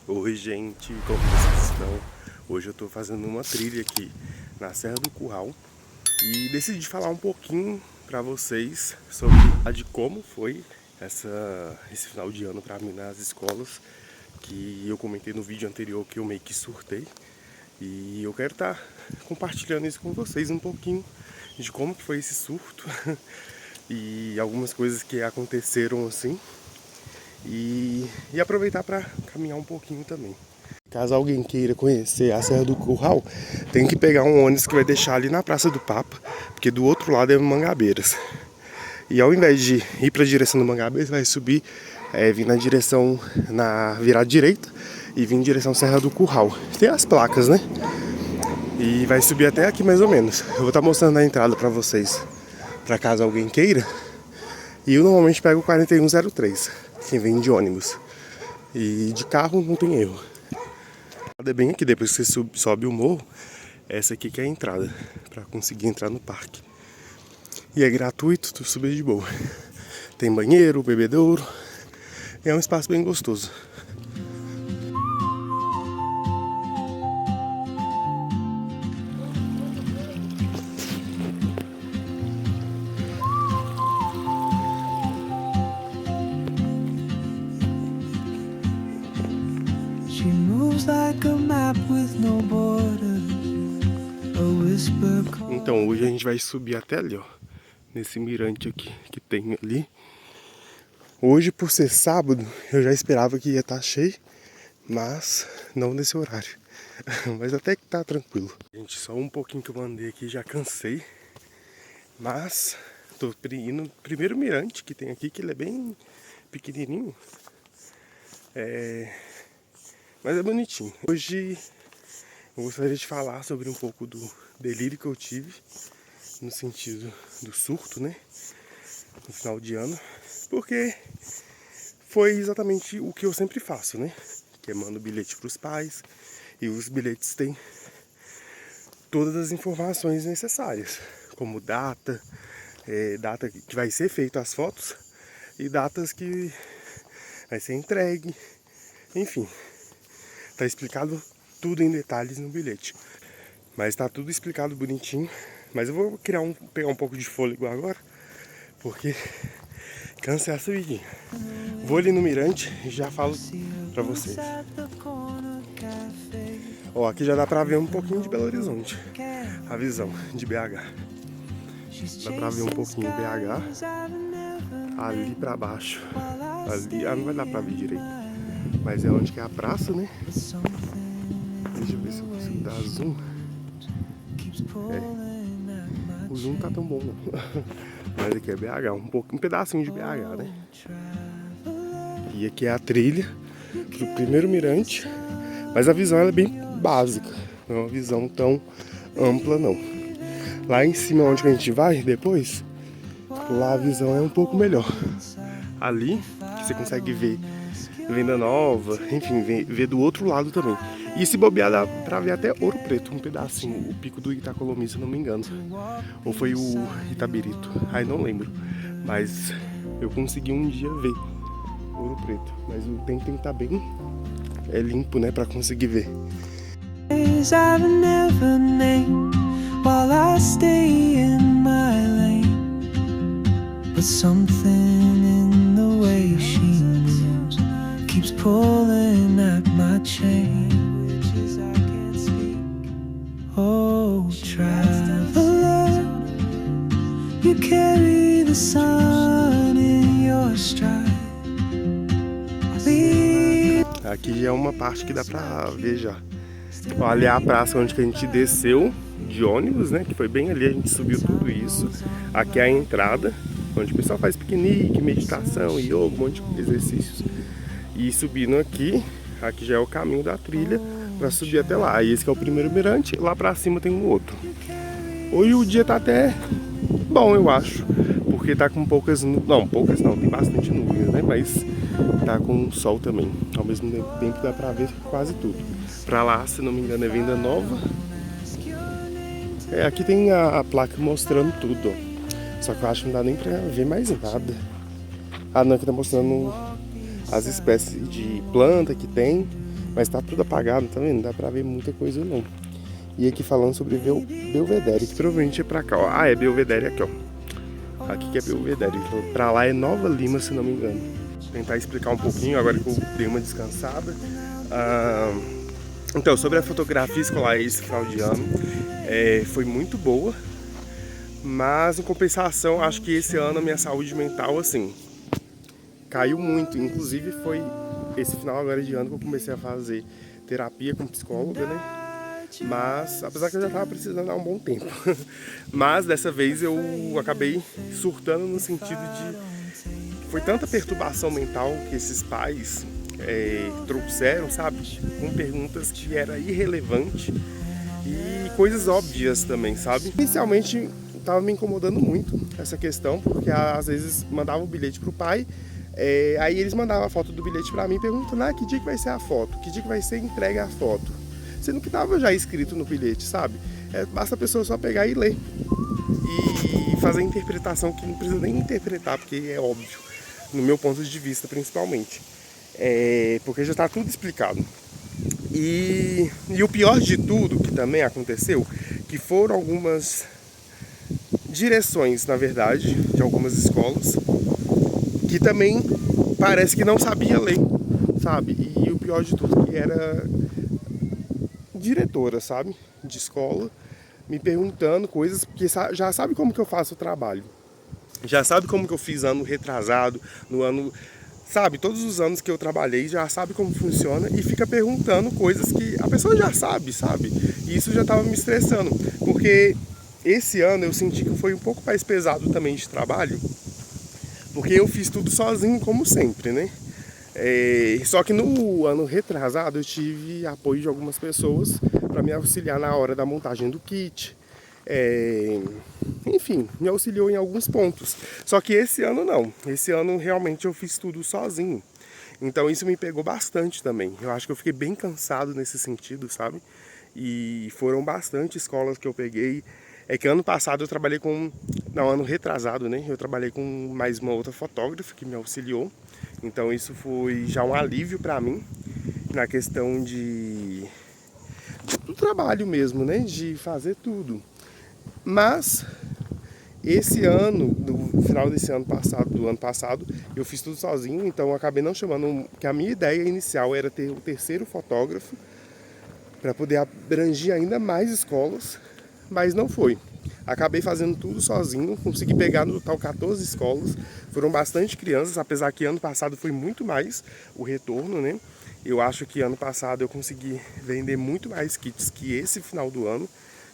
Oi gente, como vocês estão? Hoje eu tô fazendo uma trilha aqui na Serra do Curral e decidi falar um pouquinho pra vocês sobre de como foi esse final de ano pra mim nas escolas, que eu comentei no vídeo anterior que eu meio que surtei, e eu quero estar compartilhando isso com vocês um pouquinho de como que foi esse surto e algumas coisas que aconteceram assim. E aproveitar para caminhar um pouquinho também. Caso alguém queira conhecer a Serra do Curral, tem que pegar um ônibus que vai deixar ali na Praça do Papa, porque do outro lado é Mangabeiras. E ao invés de ir para a direção do Mangabeiras, vai subir, vir na direção, virar à direita e vir em direção à Serra do Curral. Tem as placas, né? E vai subir até aqui mais ou menos. Eu vou estar mostrando a entrada para vocês, para caso alguém queira. E eu normalmente pego o 4103, quem vem de ônibus. E de carro não tem erro. É bem aqui, depois que você sobe o morro, essa aqui que é a entrada, para conseguir entrar no parque. E é gratuito, tu subir de boa. Tem banheiro, bebedouro, é um espaço bem gostoso. Então hoje a gente vai subir até ali, ó, nesse mirante aqui que tem ali. Hoje, por ser sábado, eu já esperava que ia estar cheio, mas não nesse horário. Mas até que tá tranquilo. Gente, só um pouquinho que eu andei aqui, já cansei. Mas tô indo no primeiro mirante que tem aqui, que ele é bem pequenininho. Mas é bonitinho. Hoje eu gostaria de falar sobre um pouco do delírio que eu tive, no sentido do surto, né? No final de ano. Porque foi exatamente o que eu sempre faço, né? Que é mando bilhete para os pais. E os bilhetes têm todas as informações necessárias. Como data, data que vai ser feita as fotos. E datas que vai ser entregue. Enfim, tá explicado tudo em detalhes no bilhete. Mas tá tudo explicado bonitinho. Mas eu vou pegar um pouco de fôlego agora, porque cansa essa vidinha. Vou ali no mirante e já falo pra vocês. Ó, aqui já dá pra ver um pouquinho de Belo Horizonte. A visão de BH. Dá pra ver um pouquinho BH. Ali pra baixo. Ali, não vai dar pra ver direito. Mas é onde que é a praça, né? Deixa eu ver se eu consigo dar zoom. O zoom não tá tão bom não. Mas aqui é BH, um pedacinho de BH, né? E aqui é a trilha do primeiro mirante. Mas a visão ela é bem básica. Não é uma visão tão ampla não. Lá em cima onde que a gente vai depois, lá a visão é um pouco melhor. Ali que você consegue ver Venda Nova, enfim, ver do outro lado também. E se bobear dá pra ver até Ouro Preto, um pedacinho, o pico do Itacolomi, se não me engano. Ou foi o Itabirito, ai não lembro. Mas eu consegui um dia ver Ouro Preto. Mas o tempo tem que estar bem limpo, né, pra conseguir ver. Keeps pulling at my chain. I can't speak. Oh, traveler, you carry the sun in your stride. Aqui já é uma parte que dá pra ver já. Olha a praça onde que a gente desceu de ônibus, né? Que foi bem ali, a gente subiu tudo isso. Aqui é a entrada, onde o pessoal faz piquenique, meditação, yoga, um monte de exercícios. E subindo aqui já é o caminho da trilha para subir até lá. E esse que é o primeiro mirante, lá para cima tem um outro. Hoje o dia tá até bom, eu acho, porque tá com poucas não, tem bastante nuvens, né? Mas tá com sol também. Ao mesmo tempo dá para ver quase tudo. Para lá, se não me engano, é Venda Nova. Aqui tem a placa mostrando tudo, ó. Só que eu acho que não dá nem para ver mais nada. Ah, não, aqui tá mostrando as espécies de planta que tem Mas tá tudo apagado, tá vendo? Não dá pra ver muita coisa não. E aqui falando sobre Belvedere, que provavelmente é pra cá, ó. Ah, é Belvedere aqui, ó. Aqui que é Belvedere. Pra lá é Nova Lima, se não me engano. Vou tentar explicar um pouquinho, agora que eu dei uma descansada. Então, sobre a fotografia escolar esse final de ano, foi muito boa. Mas, em compensação, acho que esse ano a minha saúde mental, assim, caiu muito. Inclusive, foi esse final agora de ano que eu comecei a fazer terapia com psicóloga, né? Mas, apesar que eu já estava precisando há um bom tempo. Mas, dessa vez, eu acabei surtando no sentido de... Foi tanta perturbação mental que esses pais trouxeram, sabe? Com perguntas que era irrelevante e coisas óbvias também, sabe? Inicialmente, estava me incomodando muito essa questão, porque às vezes mandava o bilhete pro pai, aí eles mandavam a foto do bilhete para mim, perguntando, que dia que vai ser a foto? Que dia que vai ser entregue a foto? Sendo que estava já escrito no bilhete, sabe? Basta a pessoa só pegar e ler. E fazer a interpretação, que não precisa nem interpretar, porque é óbvio, no meu ponto de vista principalmente. Porque já está tudo explicado. E o pior de tudo que também aconteceu, que foram algumas direções, na verdade, de algumas escolas, que também parece que não sabia ler, sabe? E o pior de tudo, que era diretora, sabe? De escola, me perguntando coisas, porque já sabe como que eu faço o trabalho. Já sabe como que eu fiz ano retrasado, no ano... Sabe, todos os anos que eu trabalhei, já sabe como funciona e fica perguntando coisas que a pessoa já sabe, sabe? E isso já estava me estressando, porque esse ano eu senti que foi um pouco mais pesado também de trabalho, porque eu fiz tudo sozinho, como sempre, né? Só que no ano retrasado eu tive apoio de algumas pessoas para me auxiliar na hora da montagem do kit. Enfim, me auxiliou em alguns pontos. Só que esse ano não. Esse ano realmente eu fiz tudo sozinho. Então isso me pegou bastante também. Eu acho que eu fiquei bem cansado nesse sentido, sabe? E foram bastante escolas que eu peguei. É que ano passado eu trabalhei com... Não, ano retrasado, né? Eu trabalhei com mais uma outra fotógrafa que me auxiliou. Então isso foi já um alívio pra mim na questão do trabalho mesmo, né? De fazer tudo. Mas esse ano, no final desse ano passado, do ano passado, eu fiz tudo sozinho, então eu acabei não chamando, que a minha ideia inicial era ter o terceiro fotógrafo para poder abranger ainda mais escolas, mas não foi. Acabei fazendo tudo sozinho, consegui pegar no total 14 escolas, foram bastante crianças, apesar que ano passado foi muito mais o retorno, né? Eu acho que ano passado eu consegui vender muito mais kits que esse final do ano,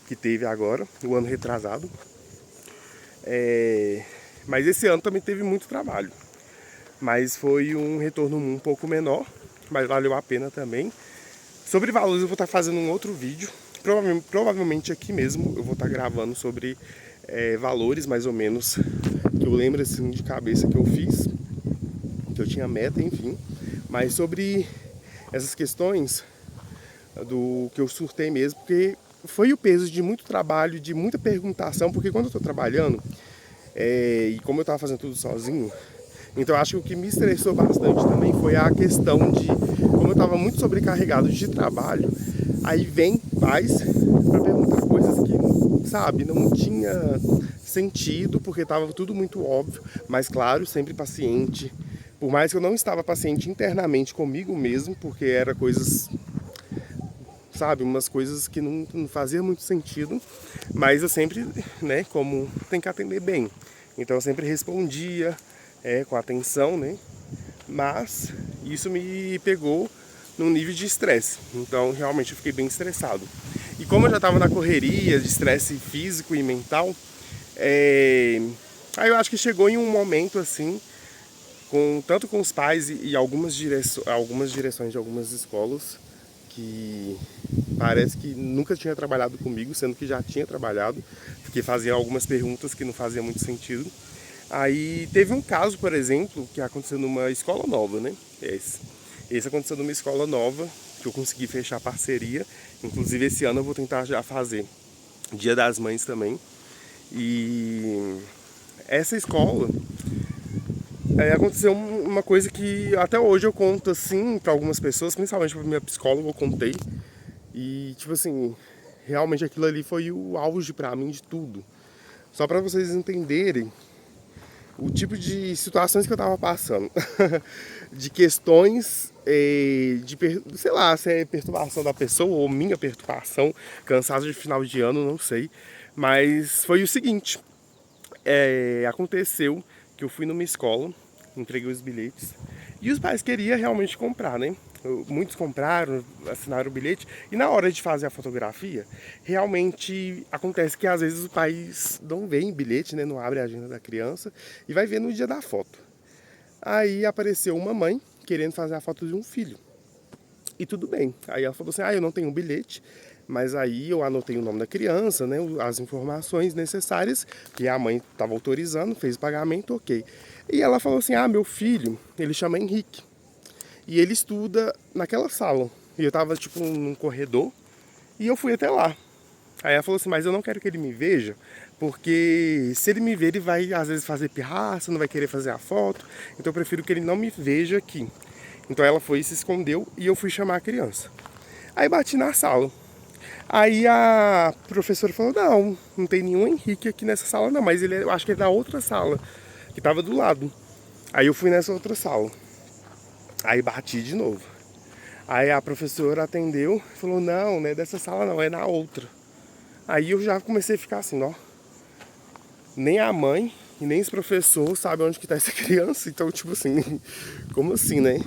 que teve agora, o ano retrasado. Mas esse ano também teve muito trabalho. Mas foi um retorno um pouco menor, mas valeu a pena também. Sobre valores eu vou estar fazendo um outro vídeo. Provavelmente aqui mesmo eu vou estar gravando sobre valores mais ou menos. Que eu lembro assim de cabeça que eu fiz. Que eu tinha meta, enfim. Mas sobre essas questões do que eu surtei mesmo, porque foi o peso de muito trabalho, de muita perguntação, porque quando eu estou trabalhando, e como eu estava fazendo tudo sozinho, então acho que o que me estressou bastante também foi a questão de, como eu estava muito sobrecarregado de trabalho, aí vem pais para perguntar coisas que, sabe, não tinha sentido, porque estava tudo muito óbvio, mas claro, sempre paciente, por mais que eu não estava paciente internamente comigo mesmo, porque era coisas... sabe, umas coisas que não fazia muito sentido, mas eu sempre, né, como tem que atender bem, então eu sempre respondia com atenção, né, mas isso me pegou num nível de estresse, então realmente eu fiquei bem estressado. E como eu já estava na correria de estresse físico e mental, aí eu acho que chegou em um momento assim, tanto com os pais e algumas direções de algumas escolas, que parece que nunca tinha trabalhado comigo, sendo que já tinha trabalhado, porque fazia algumas perguntas que não faziam muito sentido. Aí teve um caso, por exemplo, que aconteceu numa escola nova, né? Esse aconteceu numa escola nova, que eu consegui fechar parceria. Inclusive esse ano eu vou tentar já fazer Dia das Mães também. E essa escola... aconteceu uma coisa que até hoje eu conto assim pra algumas pessoas, principalmente pra minha psicóloga, eu contei. E tipo assim, realmente aquilo ali foi o auge pra mim de tudo. Só pra vocês entenderem o tipo de situações que eu tava passando. De questões, sei lá, se é perturbação da pessoa ou minha perturbação, cansado de final de ano, não sei. Mas foi o seguinte, aconteceu que eu fui numa escola, entreguei os bilhetes, e os pais queriam realmente comprar, né? Muitos compraram, assinaram o bilhete, e na hora de fazer a fotografia, realmente acontece que às vezes os pais não veem bilhete, né? Não abre a agenda da criança, e vai ver no dia da foto. Aí apareceu uma mãe querendo fazer a foto de um filho. E tudo bem. Aí ela falou assim, eu não tenho um bilhete, mas aí eu anotei o nome da criança, né, as informações necessárias, que a mãe estava autorizando, fez o pagamento, ok. E ela falou assim, meu filho, ele chama Henrique, e ele estuda naquela sala. E eu tava tipo num corredor, e eu fui até lá. Aí ela falou assim, mas eu não quero que ele me veja, porque se ele me ver, ele vai às vezes fazer pirraça, não vai querer fazer a foto, então eu prefiro que ele não me veja aqui. Então ela foi e se escondeu e eu fui chamar a criança. Aí bati na sala. Aí a professora falou, não tem nenhum Henrique aqui nessa sala não, mas eu acho que ele é da outra sala, que tava do lado. Aí eu fui nessa outra sala. Aí bati de novo. Aí a professora atendeu e falou, não é dessa sala não, é na outra. Aí eu já comecei a ficar assim, nem a mãe e nem esse professor sabe onde que tá essa criança, então tipo assim, como assim, né?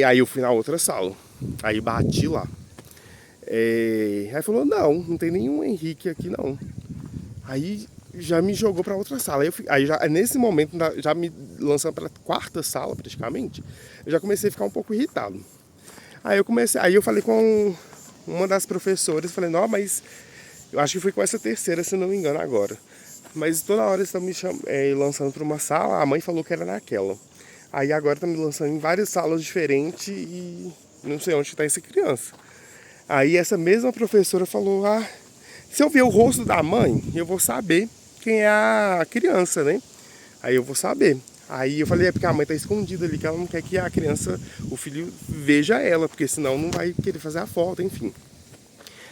Aí eu fui na outra sala, aí bati lá. Aí falou, não tem nenhum Henrique aqui não. Aí já me jogou pra outra sala. Aí já, nesse momento, já me lançando pra quarta sala praticamente, eu já comecei a ficar um pouco irritado. Aí eu falei com uma das professoras, falei, não, mas eu acho que foi com essa terceira, se não me engano agora. Mas toda hora estão me lançando pra uma sala, a mãe falou que era naquela. Aí agora tá me lançando em várias salas diferentes e não sei onde está essa criança. Aí essa mesma professora falou, se eu ver o rosto da mãe, eu vou saber quem é a criança, né? Aí eu vou saber. Aí eu falei, porque a mãe tá escondida ali, que ela não quer que a criança, o filho, veja ela, porque senão não vai querer fazer a foto, enfim.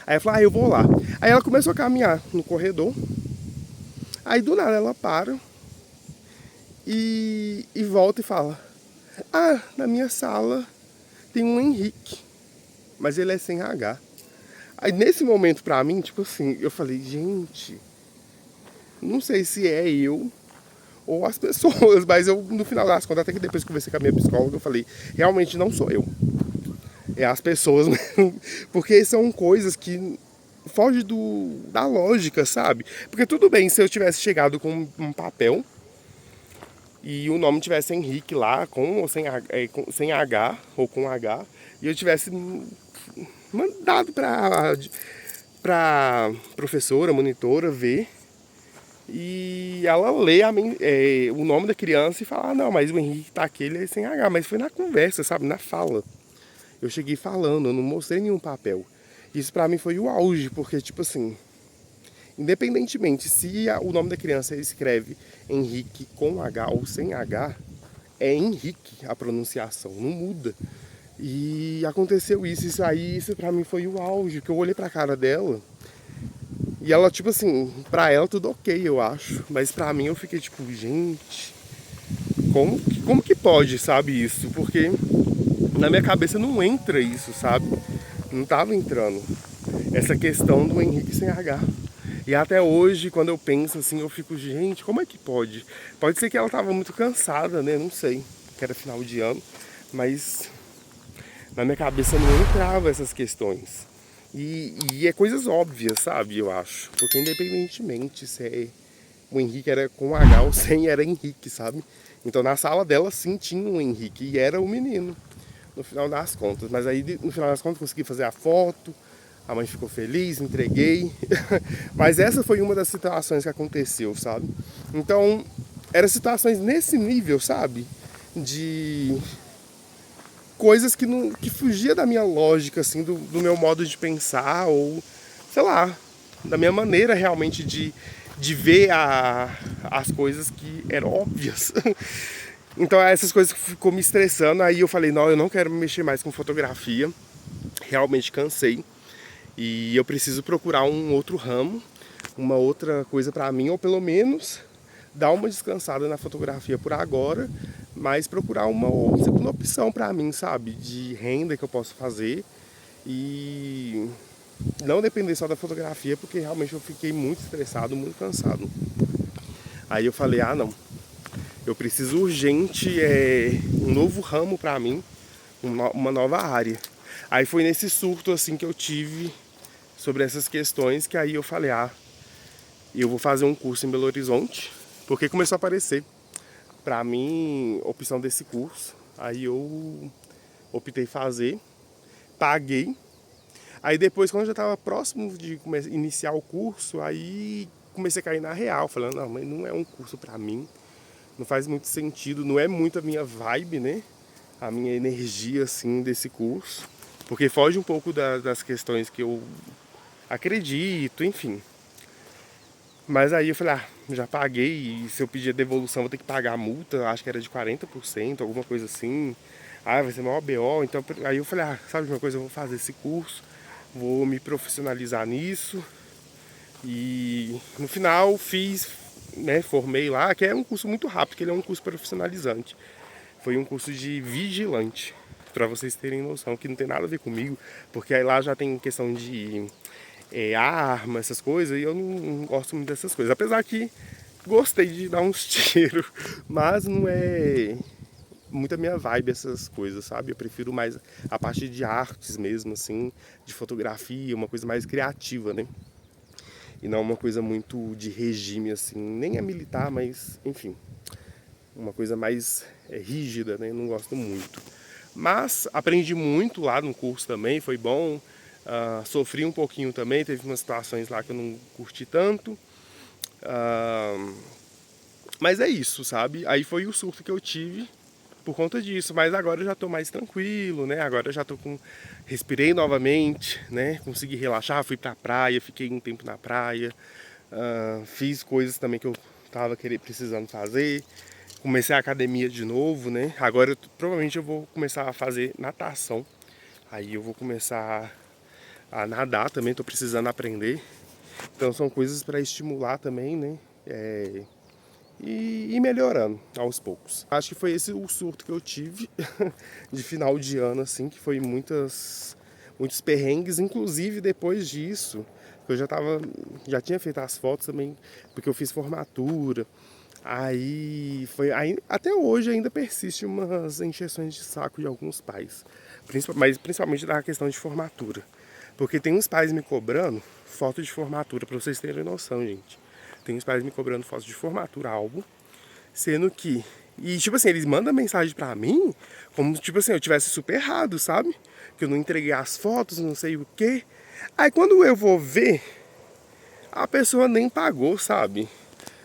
Aí eu falei, eu vou lá. Aí ela começou a caminhar no corredor. Aí do nada ela para e volta e fala, na minha sala tem um Henrique, mas ele é sem H. Aí nesse momento pra mim, tipo assim, eu falei, gente, não sei se é eu ou as pessoas, mas eu, no final das contas, até que depois que conversei com a minha psicóloga, eu falei, realmente não sou eu. É as pessoas mesmo, porque são coisas que fogem da lógica, sabe? Porque tudo bem se eu tivesse chegado com um papel e o nome tivesse Henrique lá, com ou sem H, ou com H, e eu tivesse mandado pra professora, monitora, ver, e ela lê o nome da criança e fala, não, mas o Henrique tá aqui, ele é sem H, mas foi na conversa, sabe, na fala. Eu cheguei falando, eu não mostrei nenhum papel. Isso pra mim foi o auge, porque tipo assim, independentemente se o nome da criança escreve Henrique com H ou sem H, é Henrique a pronunciação, não muda. E aconteceu isso pra mim foi o auge, que eu olhei pra cara dela e ela, tipo assim, pra ela tudo ok, eu acho. Mas pra mim eu fiquei tipo, gente, como que pode, sabe, isso? Porque na minha cabeça não entra isso, sabe? Não tava entrando essa questão do Henrique sem H. E até hoje, quando eu penso assim, eu fico, gente, como é que pode? Pode ser que ela tava muito cansada, né? Não sei, que era final de ano, mas na minha cabeça não entrava essas questões. E é coisas óbvias, sabe, eu acho. Porque independentemente se o Henrique era com H ou sem, era Henrique, sabe? Então na sala dela sim tinha um Henrique e era o menino, no final das contas. Mas aí no final das contas consegui fazer a foto, a mãe ficou feliz, entreguei. Mas essa foi uma das situações que aconteceu, sabe? Então eram situações nesse nível, sabe? De coisas que fugia da minha lógica, assim, do meu modo de pensar, ou, sei lá, da minha maneira realmente de ver as coisas que eram óbvias. Então essas coisas ficou me estressando, aí eu falei, não, eu não quero mexer mais com fotografia, realmente cansei. E eu preciso procurar um outro ramo, uma outra coisa pra mim, ou pelo menos dar uma descansada na fotografia por agora, mas procurar uma segunda opção pra mim, sabe? De renda que eu posso fazer e não depender só da fotografia, porque realmente eu fiquei muito estressado, muito cansado. Aí eu falei, ah não, eu preciso urgente um novo ramo pra mim, uma nova área. Aí foi nesse surto assim que eu tive sobre essas questões que aí eu falei, ah, eu vou fazer um curso em Belo Horizonte, porque começou a aparecer pra mim opção desse curso. Aí eu optei fazer, paguei. Aí depois, quando eu já estava próximo de iniciar o curso, aí comecei a cair na real, falando, não, mas não é um curso pra mim, não faz muito sentido, não é muito a minha vibe, né? A minha energia, assim, desse curso, porque foge um pouco das questões que eu acredito, enfim. Mas aí eu falei, ah, já paguei, e se eu pedir a devolução vou ter que pagar a multa, acho que era de 40%, alguma coisa assim. Ah, vai ser maior BO, então aí eu falei, ah, sabe de uma coisa, eu vou fazer esse curso, vou me profissionalizar nisso. E no final fiz, né, formei lá, que é um curso muito rápido, que ele é um curso profissionalizante. Foi um curso de vigilante, para vocês terem noção, que não tem nada a ver comigo, porque aí lá já tem questão de arma, essas coisas, e eu não gosto muito dessas coisas. Apesar que gostei de dar uns tiros, mas não é muito a minha vibe essas coisas, sabe? Eu prefiro mais a parte de artes mesmo, assim, de fotografia, uma coisa mais criativa, né? E não uma coisa muito de regime, assim, nem é militar, mas, enfim, uma coisa mais rígida, né? Não gosto muito. Mas aprendi muito lá no curso também, foi bom. Sofri um pouquinho também, teve umas situações lá que eu não curti tanto. Mas é isso, sabe? Aí foi o surto que eu tive por conta disso, mas agora eu já tô mais tranquilo, né? Agora eu já tô com... Respirei novamente, né? Consegui relaxar, fui pra praia, fiquei um tempo na praia. Fiz coisas também que eu tava precisando fazer. Comecei a academia de novo, né? Agora provavelmente eu vou começar a fazer natação. Aí eu vou começar a nadar também, tô precisando aprender. Então são coisas para estimular também, né? E ir melhorando aos poucos. Acho que foi esse o surto que eu tive de final de ano, assim, que foi muitos perrengues, inclusive depois disso, eu já tinha feito as fotos também, porque eu fiz formatura. Aí até hoje ainda persiste umas encheções de saco de alguns pais, mas principalmente da questão de formatura, porque tem uns pais me cobrando foto de formatura, para vocês terem noção, gente. Tem uns pais me cobrando foto de formatura, álbum, sendo que... E tipo assim, eles mandam mensagem pra mim como tipo assim, eu tivesse super errado, sabe? Que eu não entreguei as fotos, não sei o quê. Aí quando eu vou ver, a pessoa nem pagou, sabe?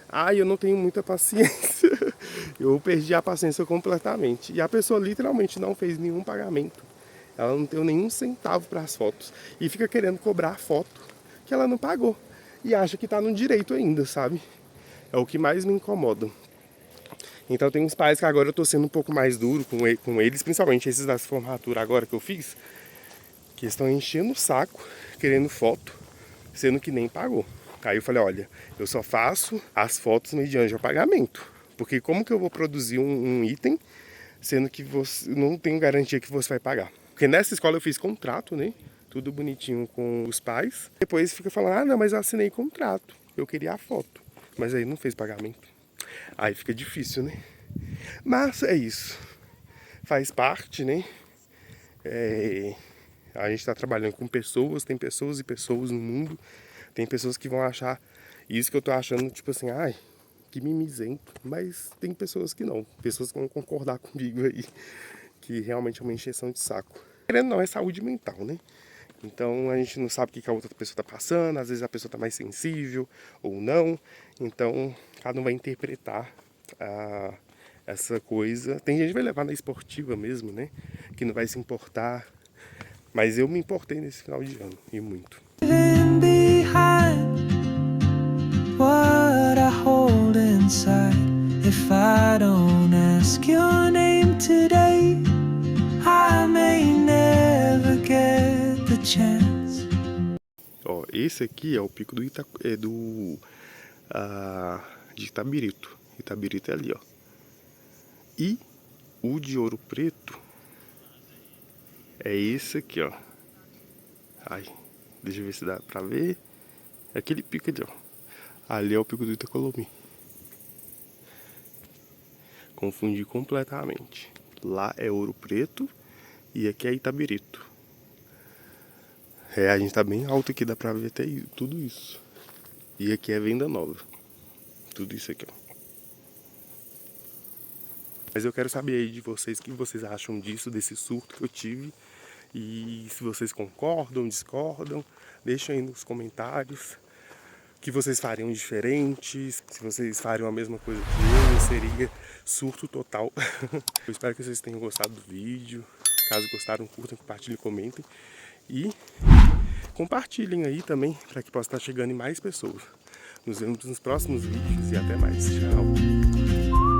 Ai, eu não tenho muita paciência. Eu perdi a paciência completamente. E a pessoa literalmente não fez nenhum pagamento. Ela não deu nenhum centavo para as fotos. E fica querendo cobrar a foto que ela não pagou. E acha que tá no direito ainda, sabe? É o que mais me incomoda. Então tem uns pais que agora eu tô sendo um pouco mais duro com eles, principalmente esses das formaturas agora que eu fiz, que estão enchendo o saco, querendo foto, sendo que nem pagou. Aí eu falei, olha, eu só faço as fotos mediante o pagamento. Porque como que eu vou produzir um item, sendo que você não tenho garantia que você vai pagar? Porque nessa escola eu fiz contrato, né? Tudo bonitinho com os pais. Depois fica falando, ah, não, mas eu assinei contrato. Eu queria a foto. Mas aí não fez pagamento. Aí fica difícil, né? Mas é isso. Faz parte, né? A gente está trabalhando com pessoas, tem pessoas e pessoas no mundo. Tem pessoas que vão achar isso que eu tô achando, tipo assim, ai, que mimizento. Mas tem pessoas que não. Pessoas que vão concordar comigo aí. Que realmente é uma encheção de saco. Querendo não, é saúde mental, né? Então a gente não sabe o que a outra pessoa está passando, às vezes a pessoa está mais sensível ou não. Então cada um vai interpretar essa coisa. Tem gente que vai levar na esportiva mesmo, né? Que não vai se importar. Mas eu me importei nesse final de ano, e muito. What I hold inside, if I don't ask ask your name today, I may never get the chance. Ó, esse aqui é o pico de Itabirito. Itabirito é ali, ó. E o de Ouro Preto é esse aqui, ó. Ai, deixa eu ver se dá pra ver. É aquele pico ali, ó. Ali é o pico do Itacolomi. Confundi completamente. Lá é Ouro Preto e aqui é Itabirito. É, a gente tá bem alto aqui, dá pra ver até tudo isso. E aqui é Venda Nova. Tudo isso aqui, ó. Mas eu quero saber aí de vocês o que vocês acham disso, desse surto que eu tive. E se vocês concordam, discordam, deixem aí nos comentários o que vocês fariam diferentes, se vocês fariam a mesma coisa que eu, seria surto total. Eu espero que vocês tenham gostado do vídeo. Caso gostaram, curtam, compartilhem, comentem. E compartilhem aí também, para que possa estar chegando em mais pessoas. Nos vemos nos próximos vídeos e até mais. Tchau!